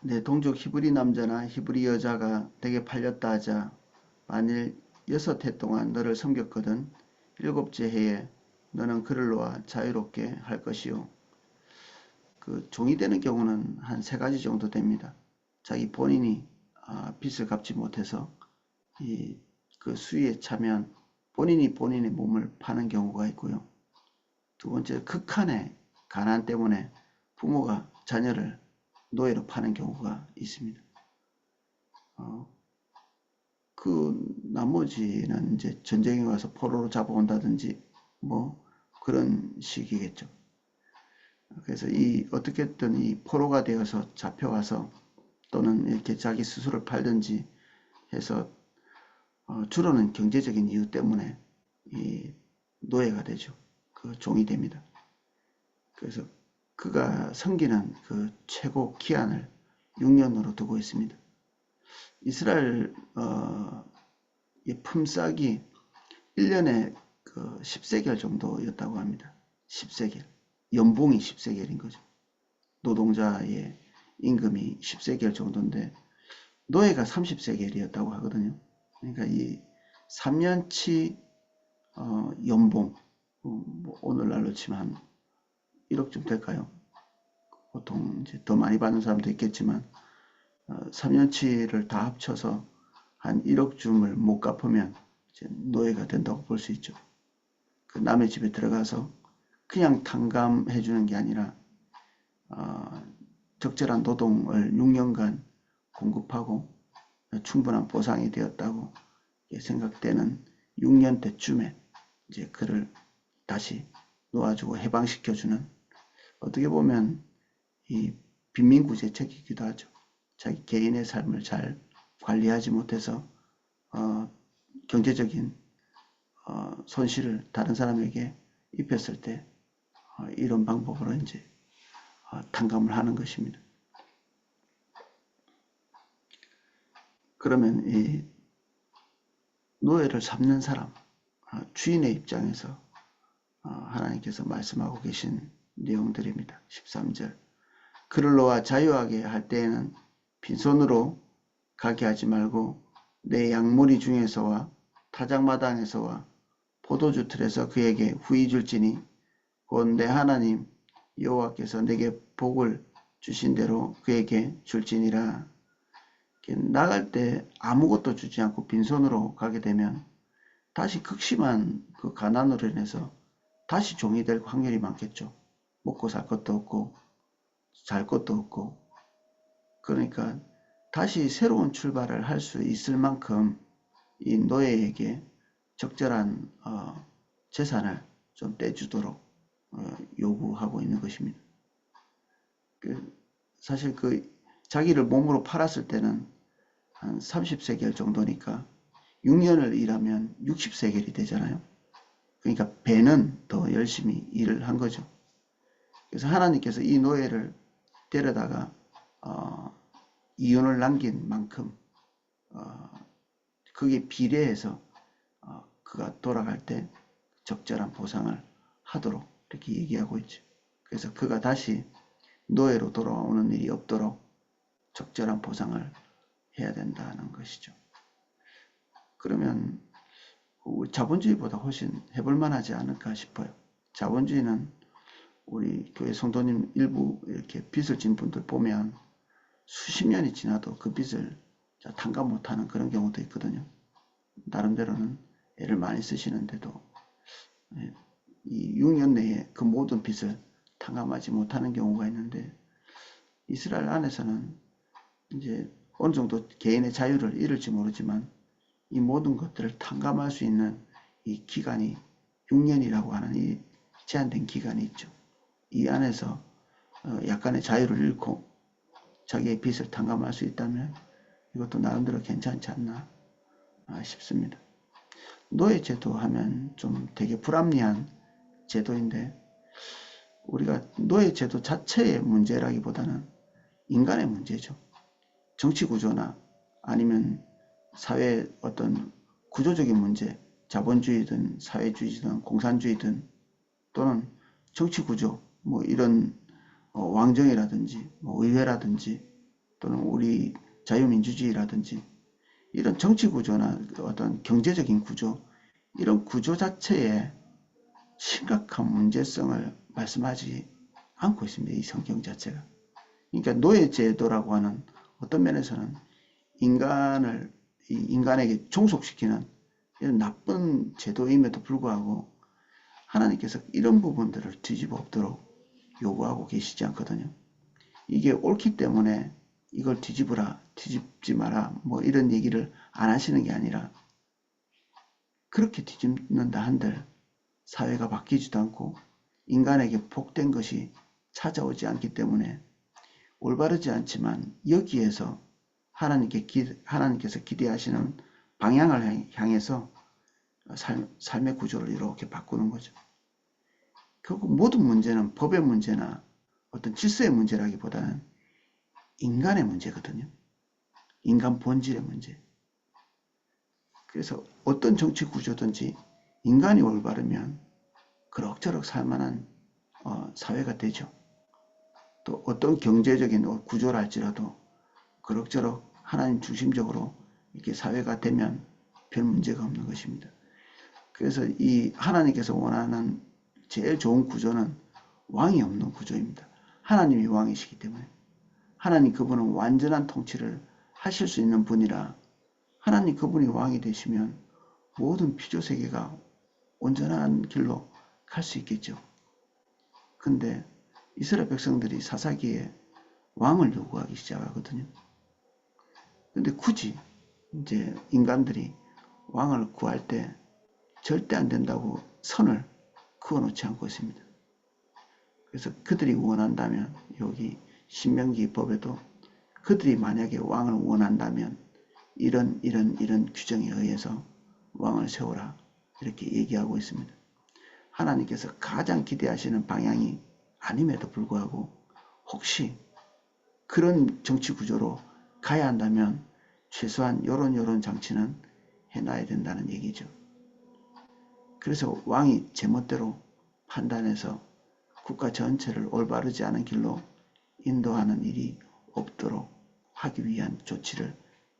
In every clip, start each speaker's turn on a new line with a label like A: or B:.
A: 내 동족 히브리 남자나 히브리 여자가 내게 팔렸다 하자 만일 6해 동안 너를 섬겼거든 일곱째 해에 너는 그를 놓아 자유롭게 할 것이요. 그 종이 되는 경우는 한 세 가지 정도 됩니다. 자기 본인이 빚을 갚지 못해서 그 수위에 차면 본인이 본인의 몸을 파는 경우가 있고요. 두 번째, 극한의 가난 때문에 부모가 자녀를 노예로 파는 경우가 있습니다. 어, 그 나머지는 이제 전쟁에 가서 포로로 잡아온다든지 뭐 그런 식이겠죠. 그래서 어떻게든 이 포로가 되어서 잡혀와서 또는 이렇게 자기 스스로를 팔든지 해서 주로는 경제적인 이유 때문에 이 노예가 되죠. 그 종이 됩니다. 그래서 그가 섬기는 그 최고 기한을 6년으로 두고 있습니다. 이스라엘 품삯이 1년에 그 10세겔 정도였다고 합니다. 10세겔. 연봉이 10세겔인 거죠. 노동자의 임금이 10세겔 정도인데 노예가 30세겔이었다고 하거든요. 그러니까 이 3년치 연봉 뭐 오늘날로 치면 한 1억쯤 될까요? 보통 이제 더 많이 받는 사람도 있겠지만 3년치를 다 합쳐서 한 1억쯤을 못 갚으면 이제 노예가 된다고 볼 수 있죠. 그 남의 집에 들어가서 그냥 탕감해 주는 게 아니라 적절한 노동을 6년간 공급하고 충분한 보상이 되었다고 생각되는 6년 때쯤에 이제 그를 다시 놓아주고 해방시켜주는 어떻게 보면 이 빈민구제책이기도 하죠. 자기 개인의 삶을 잘 관리하지 못해서 경제적인 손실을 다른 사람에게 입혔을 때 이런 방법으로 이제 탕감을 하는 것입니다. 그러면 이 노예를 잡는 사람, 주인의 입장에서 하나님께서 말씀하고 계신 내용들입니다. 13절 그를 놓아 자유하게 할 때에는 빈손으로 가게 하지 말고 내 양무리 중에서와 타작마당에서와 포도주 틀에서 그에게 후히 줄지니 곧 내 하나님 여호와께서 내게 복을 주신 대로 그에게 줄지니라. 나갈 때 아무것도 주지 않고 빈손으로 가게 되면 다시 극심한 그 가난으로 인해서 다시 종이 될 확률이 많겠죠. 먹고 살 것도 없고 잘 것도 없고 그러니까 다시 새로운 출발을 할 수 있을 만큼 이 노예에게 적절한 재산을 좀 떼주도록 요구하고 있는 것입니다. 사실 그 자기를 몸으로 팔았을 때는 한 30세겔 정도니까 6년을 일하면 60세겔이 되잖아요. 그러니까 배는 더 열심히 일을 한 거죠. 그래서 하나님께서 이 노예를 데려다가 이윤을 남긴 만큼 그게 비례해서 그가 돌아갈 때 적절한 보상을 하도록 이렇게 얘기하고 있죠. 그래서 그가 다시 노예로 돌아오는 일이 없도록 적절한 보상을 해야 된다는 것이죠. 그러면 자본주의보다 훨씬 해볼 만하지 않을까 싶어요. 자본주의는 우리 교회 성도님 일부 이렇게 빚을 진 분들 보면 수십 년이 지나도 그 빚을 탕감 못하는 그런 경우도 있거든요. 나름대로는 애를 많이 쓰시는데도 이 6년 내에 그 모든 빚을 탕감하지 못하는 경우가 있는데 이스라엘 안에서는 이제 어느 정도 개인의 자유를 잃을지 모르지만 이 모든 것들을 탕감할 수 있는 이 기간이 6년이라고 하는 이 제한된 기간이 있죠. 이 안에서 약간의 자유를 잃고 자기의 빚을 탕감할 수 있다면 이것도 나름대로 괜찮지 않나 싶습니다. 노예 제도 하면 좀 되게 불합리한 제도인데 우리가 노예 제도 자체의 문제라기보다는 인간의 문제죠. 정치 구조나 아니면 사회 어떤 구조적인 문제, 자본주의든 사회주의든 공산주의든 또는 정치 구조, 뭐 이런 왕정이라든지 뭐 의회라든지 또는 우리 자유민주주의라든지 이런 정치 구조나 어떤 경제적인 구조, 이런 구조 자체에 심각한 문제성을 말씀하지 않고 있습니다. 이 성경 자체가. 그러니까 노예제도라고 하는 어떤 면에서는 인간에게 종속시키는 이런 나쁜 제도임에도 불구하고 하나님께서 이런 부분들을 뒤집어 엎도록 요구하고 계시지 않거든요. 이게 옳기 때문에 이걸 뒤집어라, 뒤집지 마라, 뭐 이런 얘기를 안 하시는 게 아니라 그렇게 뒤집는다 한들 사회가 바뀌지도 않고 인간에게 복된 것이 찾아오지 않기 때문에 올바르지 않지만 여기에서 하나님께서 기대하시는 방향을 향해서 삶의 구조를 이렇게 바꾸는 거죠. 결국 모든 문제는 법의 문제나 어떤 질서의 문제라기보다는 인간의 문제거든요. 인간 본질의 문제. 그래서 어떤 정치 구조든지 인간이 올바르면 그럭저럭 살만한 사회가 되죠. 또 어떤 경제적인 구조를 할지라도 그럭저럭 하나님 중심적으로 이렇게 사회가 되면 별 문제가 없는 것입니다. 그래서 이 하나님께서 원하는 제일 좋은 구조는 왕이 없는 구조입니다. 하나님이 왕이시기 때문에 하나님 그분은 완전한 통치를 하실 수 있는 분이라 하나님 그분이 왕이 되시면 모든 피조세계가 온전한 길로 갈 수 있겠죠. 근데 이스라엘 백성들이 사사기에 왕을 요구하기 시작하거든요. 근데 굳이 이제 인간들이 왕을 구할 때 절대 안 된다고 선을 그어놓지 않고 있습니다. 그래서 그들이 원한다면 여기 신명기 법에도 그들이 만약에 왕을 원한다면 이런 규정에 의해서 왕을 세우라 이렇게 얘기하고 있습니다. 하나님께서 가장 기대하시는 방향이 아님에도 불구하고 혹시 그런 정치 구조로 가야 한다면 최소한 요런 장치는 해놔야 된다는 얘기죠. 그래서 왕이 제멋대로 판단해서 국가 전체를 올바르지 않은 길로 인도하는 일이 없도록 하기 위한 조치를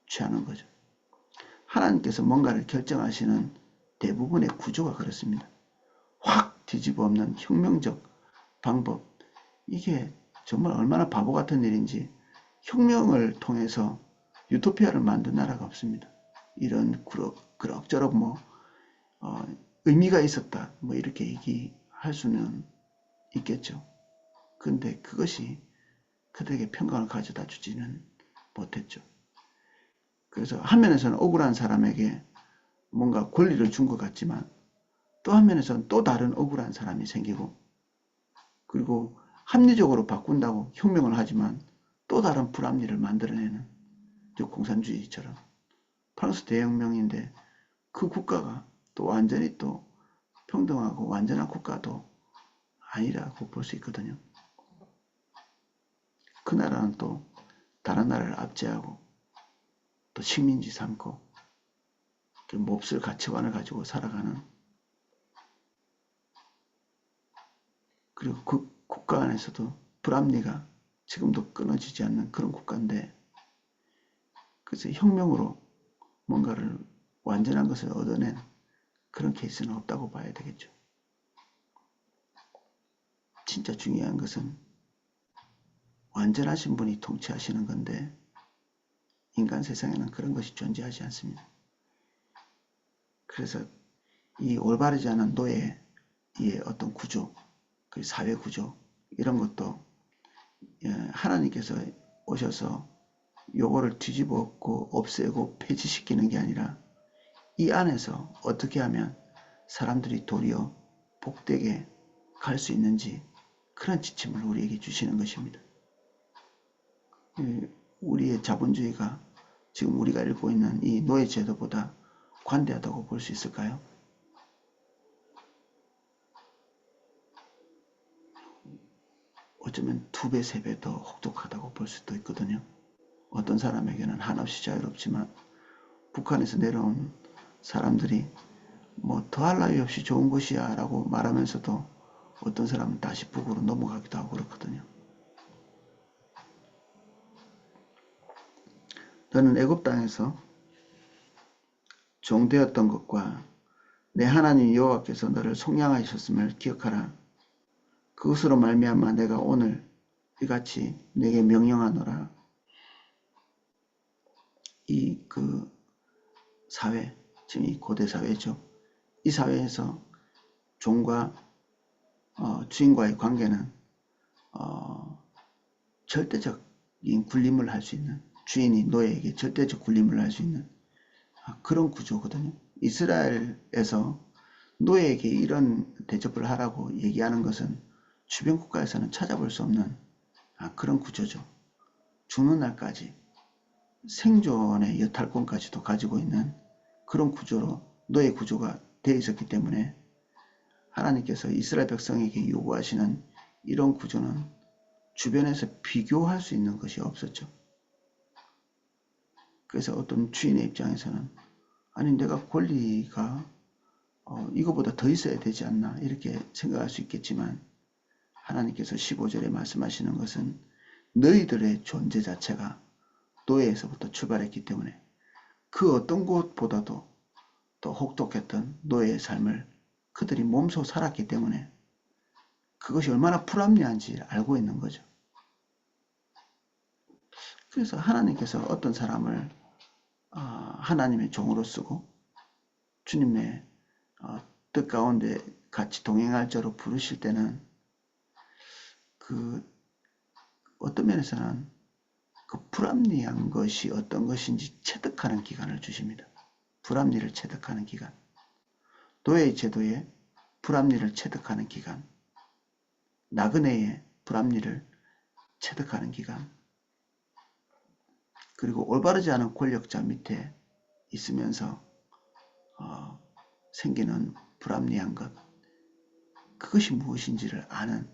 A: 취하는 거죠. 하나님께서 뭔가를 결정하시는 대부분의 구조가 그렇습니다. 확 뒤집어 엎는 혁명적 방법. 이게 정말 얼마나 바보 같은 일인지 혁명을 통해서 유토피아를 만든 나라가 없습니다. 이런 그럭저럭 의미가 있었다. 뭐 이렇게 얘기할 수는 있겠죠. 근데 그것이 그들에게 평강을 가져다 주지는 못했죠. 그래서 한 면에서는 억울한 사람에게 뭔가 권리를 준 것 같지만 또 한 면에서는 또 다른 억울한 사람이 생기고 그리고 합리적으로 바꾼다고 혁명을 하지만 또 다른 불합리를 만들어내는 공산주의처럼 프랑스 대혁명인데 그 국가가 또 완전히 또 평등하고 완전한 국가도 아니라고 볼 수 있거든요. 그 나라는 또 다른 나라를 압제하고 또 식민지 삼고 몹쓸 가치관을 가지고 살아가는 그리고 그 국가 안에서도 불합리가 지금도 끊어지지 않는 그런 국가인데 그래서 혁명으로 뭔가를 완전한 것을 얻어낸 그런 케이스는 없다고 봐야 되겠죠. 진짜 중요한 것은 완전하신 분이 통치하시는 건데 인간 세상에는 그런 것이 존재하지 않습니다. 그래서 이 올바르지 않은 노예의 어떤 구조, 그 사회 구조 이런 것도 하나님께서 오셔서 요거를 뒤집어 엎고 없애고 폐지시키는 게 아니라 이 안에서 어떻게 하면 사람들이 도리어 복되게 갈 수 있는지 그런 지침을 우리에게 주시는 것입니다. 우리의 자본주의가 지금 우리가 읽고 있는 이 노예제도보다 관대하다고 볼 수 있을까요? 어쩌면 2배, 3배 더 혹독하다고 볼 수도 있거든요. 어떤 사람에게는 한없이 자유롭지만 북한에서 내려온 사람들이 뭐 더할 나위 없이 좋은 곳이야 라고 말하면서도 어떤 사람은 다시 북으로 넘어가기도 하고 그렇거든요. 너는 애굽 땅에서 종되었던 것과 내 하나님 여호와께서 너를 속량하셨음을 기억하라. 그것으로 말미암아 내가 오늘 이같이 내게 명령하노라. 이 사회, 지금 이 고대 사회죠. 이 사회에서 종과 주인과의 관계는 절대적인 군림을 할 수 있는, 주인이 노예에게 절대적 군림을 할 수 있는 그런 구조거든요. 이스라엘에서 노예에게 이런 대접을 하라고 얘기하는 것은 주변 국가에서는 찾아볼 수 없는 그런 구조죠. 죽는 날까지 생존의 여탈권까지도 가지고 있는 그런 구조로 노예 구조가 되어 있었기 때문에 하나님께서 이스라엘 백성에게 요구하시는 이런 구조는 주변에서 비교할 수 있는 것이 없었죠. 그래서 어떤 주인의 입장에서는 아니 내가 권리가 이거보다 더 있어야 되지 않나 이렇게 생각할 수 있겠지만 하나님께서 15절에 말씀하시는 것은 너희들의 존재 자체가 노예에서부터 출발했기 때문에 그 어떤 곳보다도 더 혹독했던 노예의 삶을 그들이 몸소 살았기 때문에 그것이 얼마나 불합리한지 알고 있는 거죠. 그래서 하나님께서 어떤 사람을 하나님의 종으로 쓰고 주님의 뜻 가운데 같이 동행할 자로 부르실 때는 어떤 면에서는 그 불합리한 것이 어떤 것인지 체득하는 기간을 주십니다. 불합리를 체득하는 기간. 노예 제도의 불합리를 체득하는 기간. 나그네의 불합리를 체득하는 기간. 그리고 올바르지 않은 권력자 밑에 있으면서 생기는 불합리한 것. 그것이 무엇인지를 아는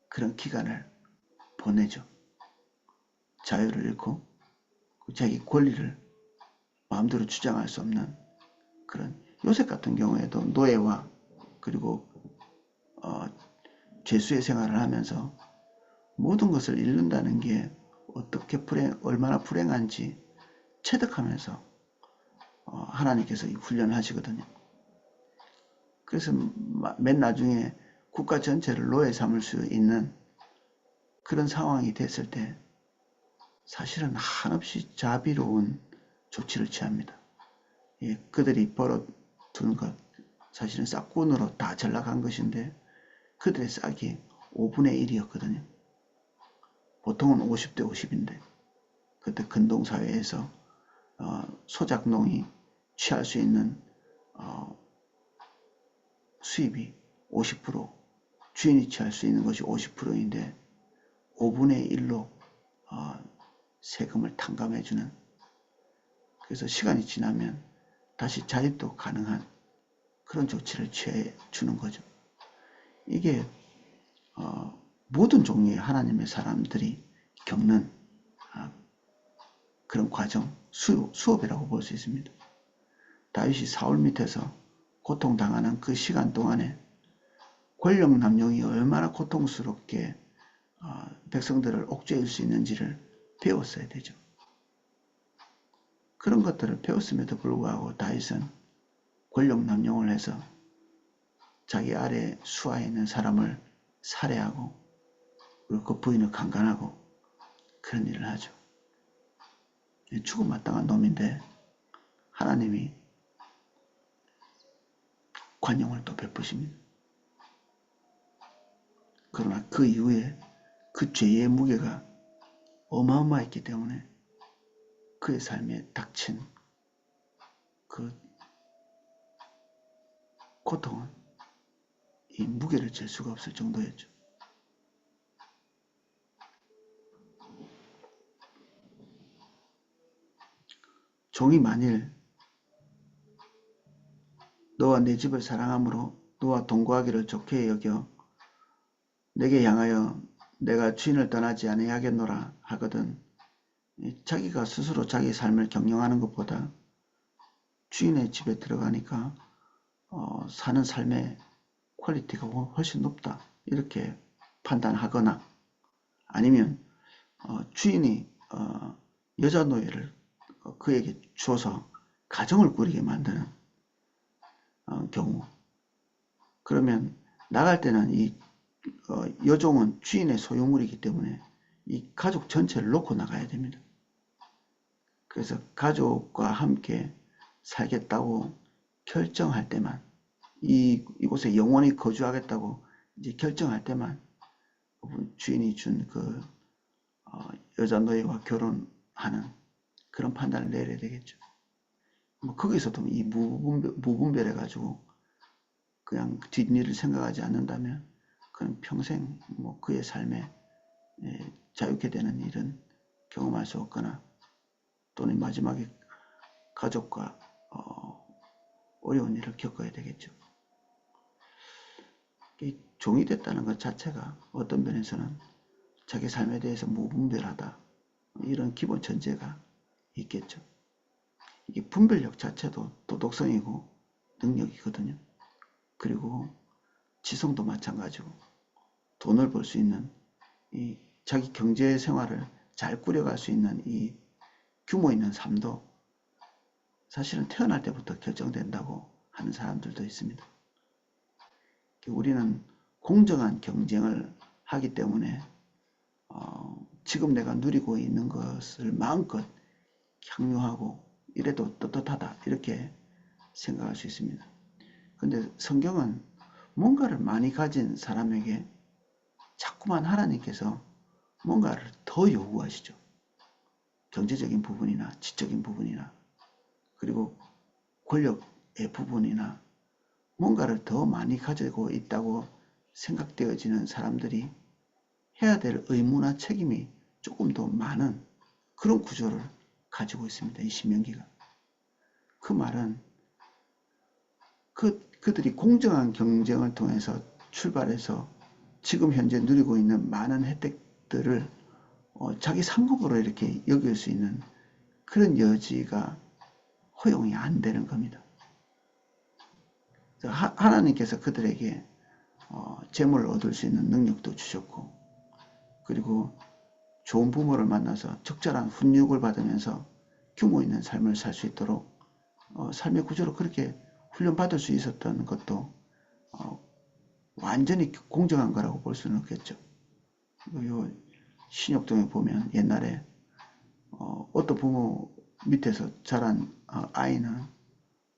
A: 그런 기간을 보내죠. 자유를 잃고 자기 권리를 마음대로 주장할 수 없는 그런 요셉 같은 경우에도 노예와 그리고 죄수의 생활을 하면서 모든 것을 잃는다는 게 어떻게 얼마나 불행한지 체득하면서 하나님께서 훈련을 하시거든요. 그래서 맨 나중에 국가 전체를 노예 삼을 수 있는 그런 상황이 됐을 때 사실은 한없이 자비로운 조치를 취합니다. 예, 그들이 벌어둔 것 사실은 싹군으로 다 전락한 것인데 그들의 싹이 5분의 1이었거든요. 보통은 50대 50인데 그때 근동사회에서 소작농이 취할 수 있는 수입이 50%, 주인이 취할 수 있는 것이 50%인데 5분의 1로 세금을 탕감해주는, 그래서 시간이 지나면 다시 자립도 가능한 그런 조치를 취해 주는 거죠. 이게 모든 종류의 하나님의 사람들이 겪는 그런 과정, 수업이라고 볼 수 있습니다. 다윗이 사울 밑에서 고통당하는 그 시간 동안에 권력 남용이 얼마나 고통스럽게 백성들을 옥죄일 수 있는지를 배웠어야 되죠. 그런 것들을 배웠음에도 불구하고 다윗은 권력 남용을 해서 자기 아래 수하에 있는 사람을 살해하고 그리고 그 부인을 강간하고 그런 일을 하죠. 죽음마땅한 놈인데 하나님이 관용을 또 베푸십니다. 그러나 그 이후에 그 죄의 무게가 어마어마했기 때문에 그의 삶에 닥친 그 고통은 이 무게를 잴 수가 없을 정도였죠. 종이 만일 너와 내 집을 사랑함으로 너와 동거하기를 좋게 여겨 내게 향하여 내가 주인을 떠나지 아니하겠노라 하거든 자기가 스스로 자기 삶을 경영하는 것보다 주인의 집에 들어가니까 사는 삶의 퀄리티가 훨씬 높다 이렇게 판단하거나 아니면 주인이 여자 노예를 그에게 줘서 가정을 꾸리게 만드는 경우, 그러면 나갈 때는 이 여종은 주인의 소유물이기 때문에 이 가족 전체를 놓고 나가야 됩니다. 그래서 가족과 함께 살겠다고 결정할 때만, 이곳에 영원히 거주하겠다고 이제 결정할 때만 주인이 준 그 여자 노예와 결혼하는 그런 판단을 내려야 되겠죠. 뭐 거기서도 이 무분별해 가지고 그냥 뒷일을 생각하지 않는다면 그는 평생 뭐 그의 삶에 자유케 되는 일은 경험할 수 없거나, 또는 마지막에 가족과 어려운 일을 겪어야 되겠죠. 이 종이 됐다는 것 자체가 어떤 면에서는 자기 삶에 대해서 무분별하다, 이런 기본 전제가 있겠죠. 이게 분별력 자체도 도덕성이고 능력이거든요. 그리고 지성도 마찬가지고, 돈을 벌 수 있는 이 자기 경제 생활을 잘 꾸려갈 수 있는 이 규모 있는 삶도 사실은 태어날 때부터 결정된다고 하는 사람들도 있습니다. 우리는 공정한 경쟁을 하기 때문에 지금 내가 누리고 있는 것을 마음껏 향유하고 이래도 떳떳하다, 이렇게 생각할 수 있습니다. 근데 성경은 뭔가를 많이 가진 사람에게 자꾸만 하나님께서 뭔가를 더 요구하시죠. 경제적인 부분이나 지적인 부분이나, 그리고 권력의 부분이나, 뭔가를 더 많이 가지고 있다고 생각되어지는 사람들이 해야 될 의무나 책임이 조금 더 많은 그런 구조를 가지고 있습니다. 이 신명기가. 그 말은 그들이 공정한 경쟁을 통해서 출발해서 지금 현재 누리고 있는 많은 혜택들을 자기 상급으로 이렇게 여길 수 있는 그런 여지가 허용이 안 되는 겁니다. 하나님께서 그들에게 재물을 얻을 수 있는 능력도 주셨고, 그리고 좋은 부모를 만나서 적절한 훈육을 받으면서 규모 있는 삶을 살 수 있도록 삶의 구조로 그렇게 훈련받을 수 있었던 것도 완전히 공정한 거라고 볼 수는 없겠죠. 요 신역동에 보면 옛날에 어떤 부모 밑에서 자란 아이는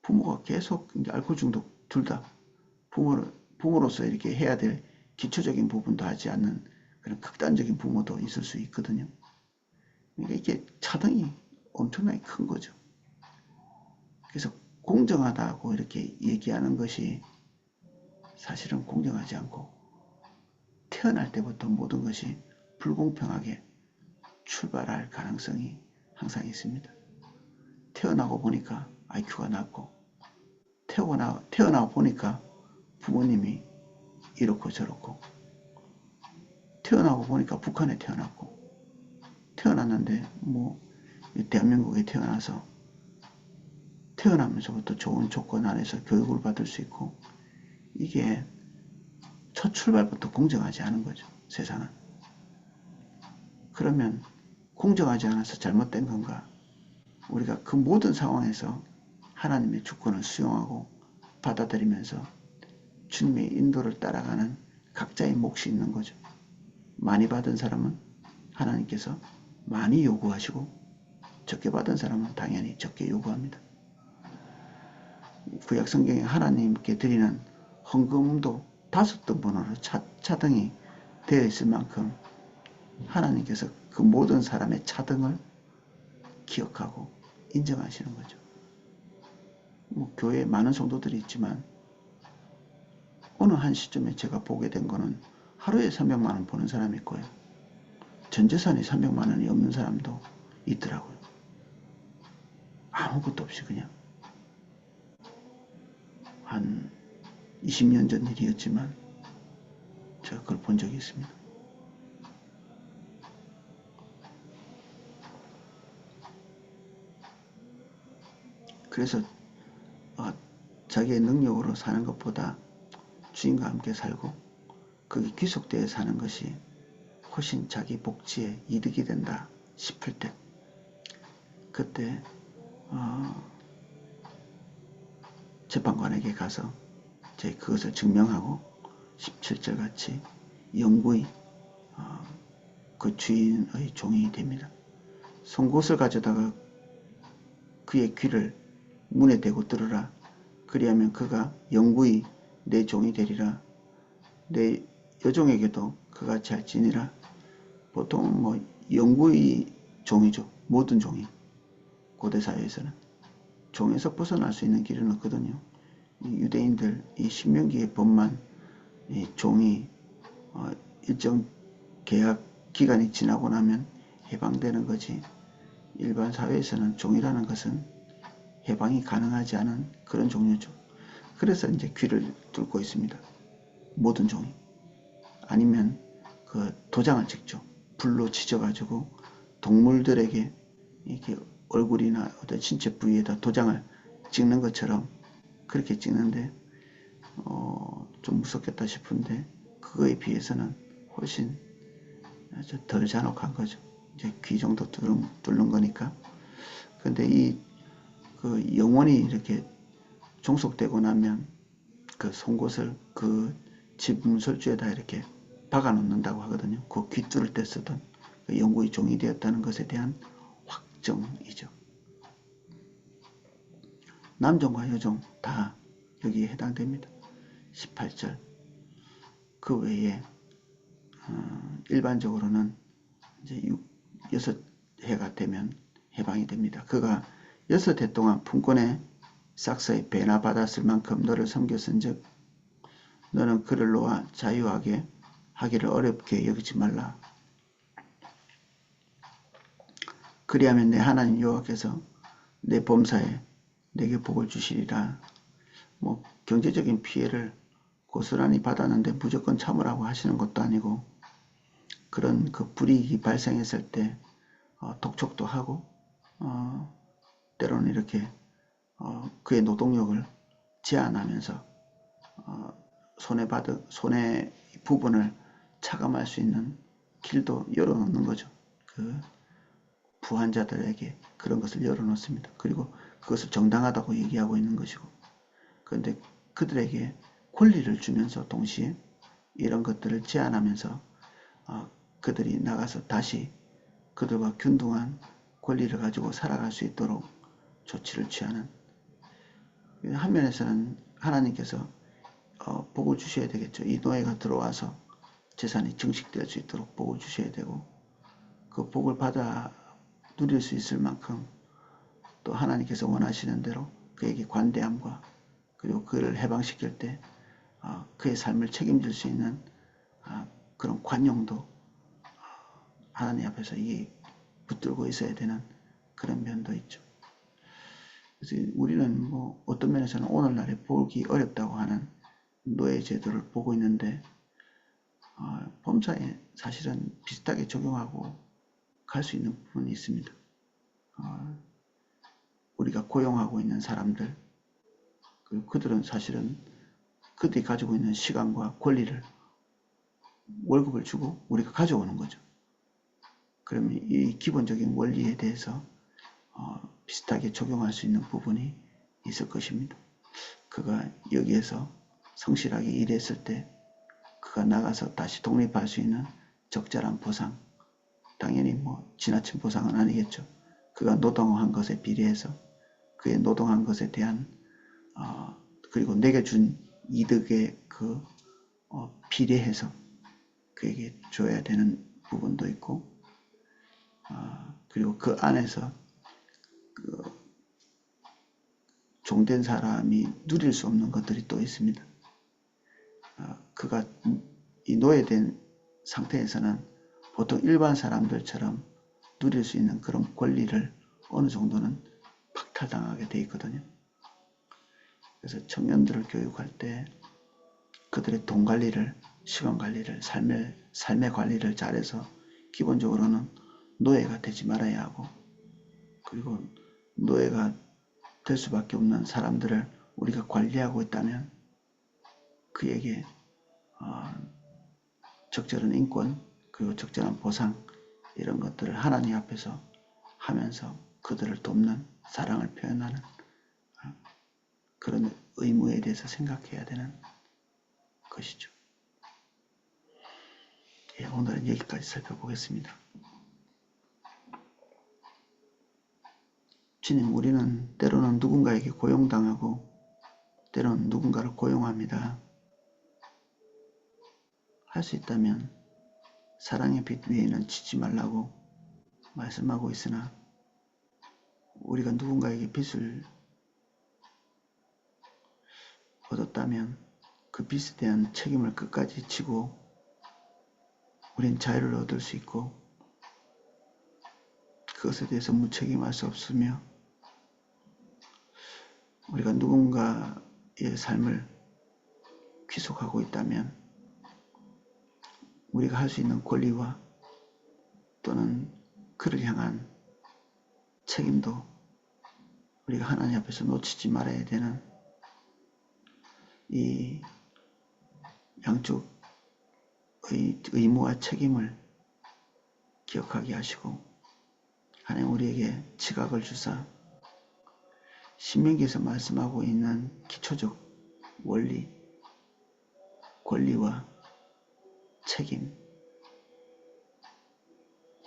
A: 부모가 계속 알코올 중독, 둘 다 부모로서 이렇게 해야 될 기초적인 부분도 하지 않는 그런 극단적인 부모도 있을 수 있거든요. 그러니까 이게 차등이 엄청나게 큰 거죠. 그래서 공정하다고 이렇게 얘기하는 것이 사실은 공정하지 않고, 태어날 때부터 모든 것이 불공평하게 출발할 가능성이 항상 있습니다. 태어나고 보니까 IQ가 낮고, 태어나 보니까 부모님이 이렇고 저렇고, 태어나고 보니까 북한에 태어났고, 태어났는데 뭐 대한민국에 태어나서 태어나면서부터 좋은 조건 안에서 교육을 받을 수 있고, 이게 첫 출발부터 공정하지 않은 거죠, 세상은. 그러면 공정하지 않아서 잘못된 건가? 우리가 그 모든 상황에서 하나님의 주권을 수용하고 받아들이면서 주님의 인도를 따라가는 각자의 몫이 있는 거죠. 많이 받은 사람은 하나님께서 많이 요구하시고, 적게 받은 사람은 당연히 적게 요구합니다. 구약 성경에 하나님께 드리는 헌금도 5등분으로 차등이 되어 있을 만큼 하나님께서 그 모든 사람의 차등을 기억하고 인정하시는 거죠. 뭐 교회에 많은 성도들이 있지만 어느 한 시점에 제가 보게 된 거는 하루에 300만 원 버는 사람이 있고요, 전 재산이 300만 원이 없는 사람도 있더라고요. 아무것도 없이 그냥 한 20년 전 일이었지만 제가 그걸 본 적이 있습니다. 그래서 자기의 능력으로 사는 것보다 주인과 함께 살고 그게 귀속되어 사는 것이 훨씬 자기 복지에 이득이 된다 싶을 때, 그때 어, 재판관에게 가서 이제 그것을 증명하고 17절 같이 영구히 그 주인의 종이 됩니다. 송곳을 가져다가 그의 귀를 문에 대고 들으라. 그리하면 그가 영구히 내 종이 되리라. 내 여종에게도 그같이 할지니라. 보통 뭐 영구히 종이죠. 모든 종이. 고대 사회에서는 종에서 벗어날 수 있는 길은 없거든요. 유대인들 이 신명기의 법만 이 종이 일정 계약 기간이 지나고 나면 해방되는 거지, 일반 사회에서는 종이라는 것은 해방이 가능하지 않은 그런 종류죠. 그래서 이제 귀를 뚫고 있습니다. 모든 종이. 아니면 그 도장을 찍죠. 불로 지져가지고 동물들에게 이렇게 얼굴이나 어떤 신체 부위에다 도장을 찍는 것처럼 그렇게 찍는데 좀 무섭겠다 싶은데 그거에 비해서는 훨씬 덜 잔혹한 거죠. 이제 귀 정도 뚫는 거니까. 근데 그 영원히 이렇게 종속되고 나면 그 송곳을 그 집문설주에다 이렇게 박아 놓는다고 하거든요. 그 귀 뚫을 때 쓰던 그 영구히 종이 되었다는 것에 대한 확정이죠. 남종과 여종 다 여기에 해당됩니다. 18절. 그 외에 일반적으로는 이제 6해가 되면 해방이 됩니다. 그가 6해 동안 품권의 싹서의 배나 받았을 만큼 너를 섬겼은즉 너는 그를 놓아 자유하게 하기를 어렵게 여기지 말라. 그리하면 내 하나님 여호와께서 내 범사에 내게 복을 주시리라. 뭐 경제적인 피해를 고스란히 받았는데 무조건 참으라고 하시는 것도 아니고, 그런 그 불이익이 발생했을 때 독촉도 하고 때로는 이렇게 그의 노동력을 제한하면서 손해 부분을 차감할 수 있는 길도 열어놓는 거죠. 그 부한자들에게 그런 것을 열어놓습니다. 그리고 그것을 정당하다고 얘기하고 있는 것이고, 그런데 그들에게 권리를 주면서 동시에 이런 것들을 제한하면서 그들이 나가서 다시 그들과 균등한 권리를 가지고 살아갈 수 있도록 조치를 취하는, 한 면에서는 하나님께서 복을 주셔야 되겠죠. 이 노예가 들어와서 재산이 증식될 수 있도록 복을 주셔야 되고, 그 복을 받아 누릴 수 있을 만큼 또 하나님께서 원하시는 대로 그에게 관대함과 그리고 그를 해방시킬 때 그의 삶을 책임질 수 있는 그런 관용도 하나님 앞에서 붙들고 있어야 되는 그런 면도 있죠. 그래서 우리는 뭐 어떤 면에서는 오늘날에 보기 어렵다고 하는 노예 제도를 보고 있는데 범사에 사실은 비슷하게 적용하고 갈 수 있는 부분이 있습니다. 우리가 고용하고 있는 사람들, 그들은 사실은 그들이 가지고 있는 시간과 권리를 월급을 주고 우리가 가져오는 거죠. 그러면 이 기본적인 원리에 대해서 비슷하게 적용할 수 있는 부분이 있을 것입니다. 그가 여기에서 성실하게 일했을 때 그가 나가서 다시 독립할 수 있는 적절한 보상, 당연히 뭐 지나친 보상은 아니겠죠. 그가 노동한 것에 비례해서 그의 노동한 것에 대한 그리고 내게 준 이득에 비례해서 그에게 줘야 되는 부분도 있고, 그리고 그 안에서 종된 사람이 누릴 수 없는 것들이 또 있습니다. 그가 이 노예된 상태에서는 보통 일반 사람들처럼 누릴 수 있는 그런 권리를 어느 정도는 박탈당하게 돼 있거든요. 그래서 청년들을 교육할 때 그들의 돈 관리를, 시간 관리를, 삶의 관리를 잘해서 기본적으로는 노예가 되지 말아야 하고, 그리고 노예가 될 수밖에 없는 사람들을 우리가 관리하고 있다면 그에게 적절한 인권 그리고 적절한 보상, 이런 것들을 하나님 앞에서 하면서 그들을 돕는 사랑을 표현하는 그런 의무에 대해서 생각해야 되는 것이죠. 예, 오늘은 여기까지 살펴보겠습니다. 주님, 우리는 때로는 누군가에게 고용당하고 때로는 누군가를 고용합니다. 할 수 있다면 사랑의 빛 위에는 치지 말라고 말씀하고 있으나 우리가 누군가에게 빛을 얻었다면 그 빛에 대한 책임을 끝까지 지고 우린 자유를 얻을 수 있고 그것에 대해서 무책임할 수 없으며 우리가 누군가의 삶을 귀속하고 있다면 우리가 할 수 있는 권리와 또는 그를 향한 책임도 우리가 하나님 앞에서 놓치지 말아야 되는 이 양쪽의 의무와 책임을 기억하게 하시고 하나님 우리에게 지각을 주사 신명기에서 말씀하고 있는 기초적 원리, 권리와 책임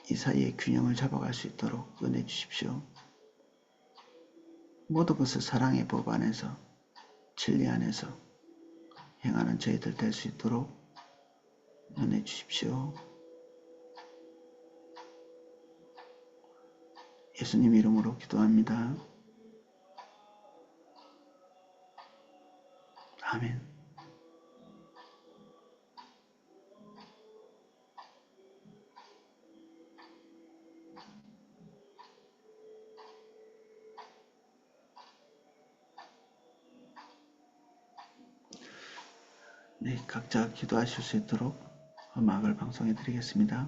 A: 이 사이의 균형을 잡아갈 수 있도록 은혜 주십시오. 모든 것을 사랑의 법 안에서 진리 안에서 행하는 저희들 될 수 있도록 은혜 주십시오. 예수님 이름으로 기도합니다. 아멘. 네, 각자 기도하실 수 있도록 음악을 방송해 드리겠습니다.